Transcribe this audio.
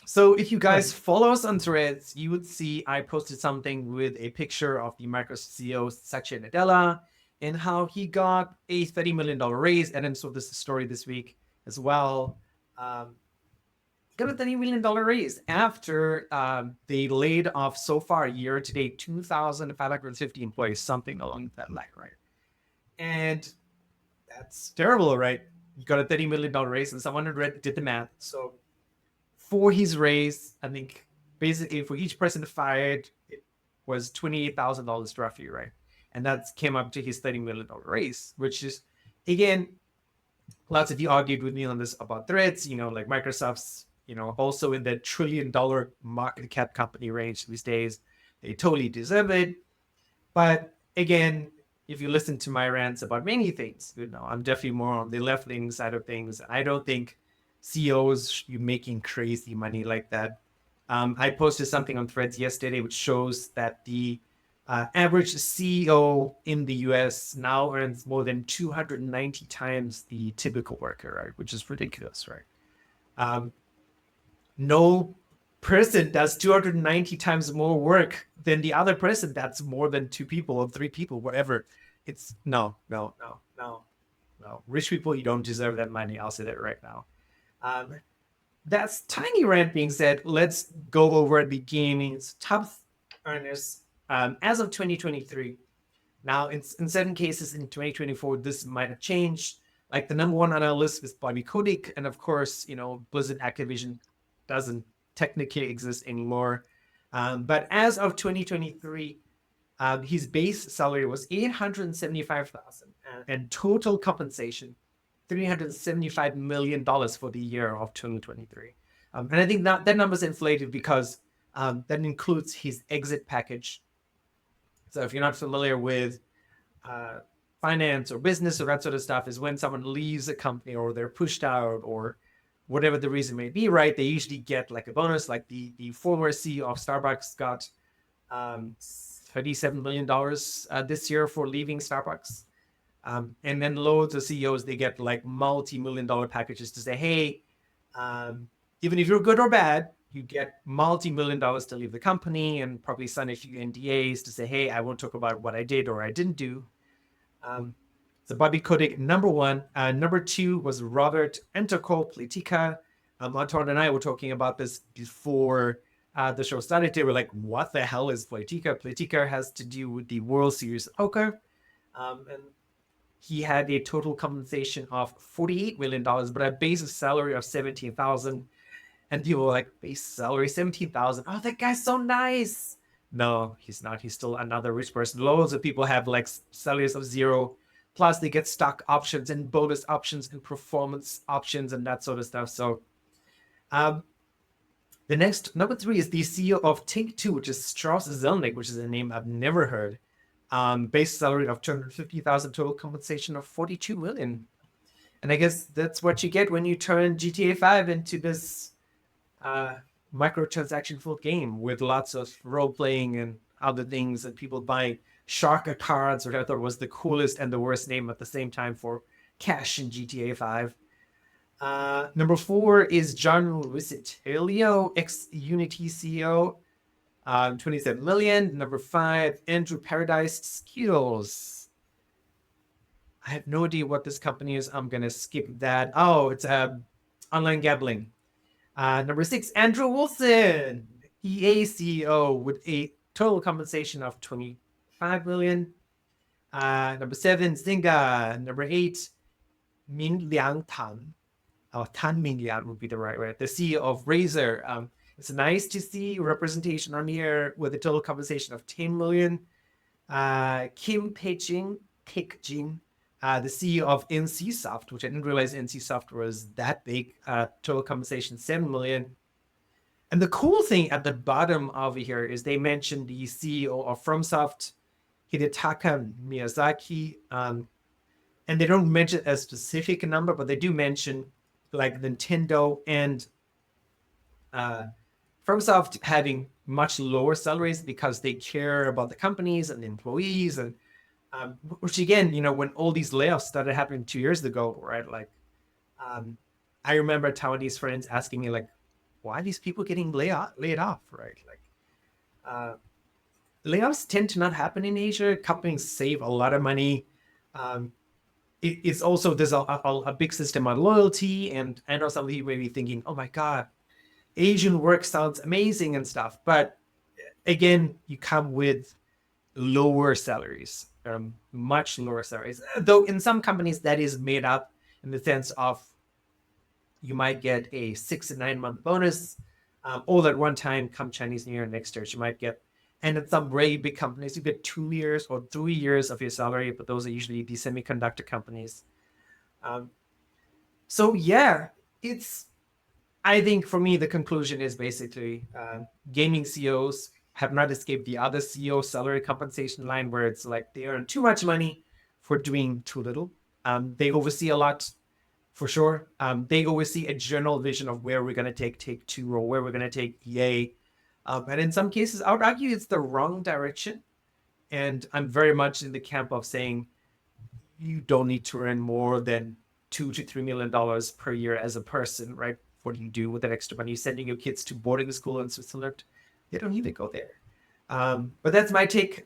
So if you Right. guys follow us on Threads, you would see I posted something with a picture of the Microsoft CEO Satya Nadella and how he got a $30 million raise. And then so this story this week as well. Um, got a $30 million raise after they laid off so far year to date 2,550 employees, something along that line, right? And that's terrible, right? You got a $30 million raise, and someone did the math. So for his raise, I think basically for each person fired, it was $28,000 roughly, right? And that came up to his $30 million raise, which is, again, lots of you argued with me on this about threads, like Microsoft's, also in the $1 trillion market cap company range these days. They totally deserve it. But again, if you listen to my rants about many things, I'm definitely more on the left wing side of things. I don't think CEOs should be making crazy money like that. I posted something on Threads yesterday which shows that the average CEO in the US now earns more than 290 times the typical worker, right? Which is ridiculous, right? Um, no person does 290 times more work than the other person. That's more than two people or three people, whatever. It's no, no, no, no, no. Rich people, you don't deserve that money. I'll say that right now. Um, that's tiny rant being said. Let's go over at the beginnings. Top earners as of 2023. Now, in certain cases in 2024, this might have changed. Like the number one on our list is Bobby Kotick, and of course, Blizzard Activision doesn't technically exist anymore. But as of 2023, his base salary was 875,000, and total compensation $375 million for the year of 2023. And I think that number is inflated because that includes his exit package. So if you're not familiar with uh, finance or business or that sort of stuff, is when someone leaves a company or they're pushed out or whatever the reason may be, right? They usually get like a bonus, like the former CEO of Starbucks got $37 million this year for leaving Starbucks. And then loads of CEOs, they get like multi-million-dollar packages to say, hey, um, even if you're good or bad, you get multi-million-dollars to leave the company and probably sign a few NDAs to say, hey, I won't talk about what I did or I didn't do. Um, so Bobby Kotick, number one. Number two was Robert Entrecol Plitica. Anton and I were talking about this before the show started. They were like, what the hell is Plitica? Plitica has to do with the World Series of Poker. And he had a total compensation of $48 million, but a base salary of 17,000. And people were like, base salary 17,000. Oh, that guy's so nice. No, he's not. He's still another rich person. Loads of people have like salaries of zero. Plus, they get stock options and bonus options and performance options and that sort of stuff. So, um, the next number three is the CEO of Take Two, which is Strauss Zelnick, which is a name I've never heard. Base salary of 250,000, total compensation of 42 million. And I guess that's what you get when you turn GTA 5 into this uh, microtransaction full game with lots of role playing and other things and people buying Shark cards, which I thought was the coolest and the worst name at the same time for cash in GTA 5. Number four is John Wisitelio, ex Unity CEO, 27 million. Number five, Andrew Paradise Skills. I have no idea what this company is. I'm gonna skip that. Oh, it's online gambling. Number six, Andrew Wilson, EA CEO with a total compensation of 25 million. Number seven, Zynga. Number eight, Min Liang Tan. Oh, Tan Min Liang would be the right word. The CEO of Razer. It's nice to see representation on here with a total compensation of 10 million. Kim Pekjin, the CEO of NCSoft, which I didn't realize NCSoft was that big. Total compensation 7 million. And the cool thing at the bottom of here is they mentioned the CEO of FromSoft, Hidetaka Miyazaki, and they don't mention a specific number, but they do mention like Nintendo and uh, FromSoft having much lower salaries because they care about the companies and the employees, and which again, when all these layoffs started happening 2 years ago, right? Like, um, I remember Taiwanese friends asking me like, why are these people getting laid off, right? Like, layoffs tend to not happen in Asia. Companies save a lot of money. Um, it's also there's a big system on loyalty, and I know some people may be thinking, oh my god, Asian work sounds amazing and stuff, but again, you come with lower salaries, much lower salaries. Though in some companies that is made up in the sense of you might get a 6 to 9 month bonus all at one time come Chinese New Year next year. You might get, and in some very big companies, you get 2 years or 3 years of your salary, but those are usually the semiconductor companies. Um, so yeah, it's, I think for me, the conclusion is basically gaming CEOs have not escaped the other CEO salary compensation line where it's like they earn too much money for doing too little. They oversee a lot for sure. They oversee a general vision of where we're going to take two or where we're going to take EA. And in some cases, I would argue it's the wrong direction. And I'm very much in the camp of saying you don't need to earn more than $2 to $3 million per year as a person, right? What do you do with that extra money? You're sending your kids to boarding school in Switzerland. They don't need to go there. But that's my take.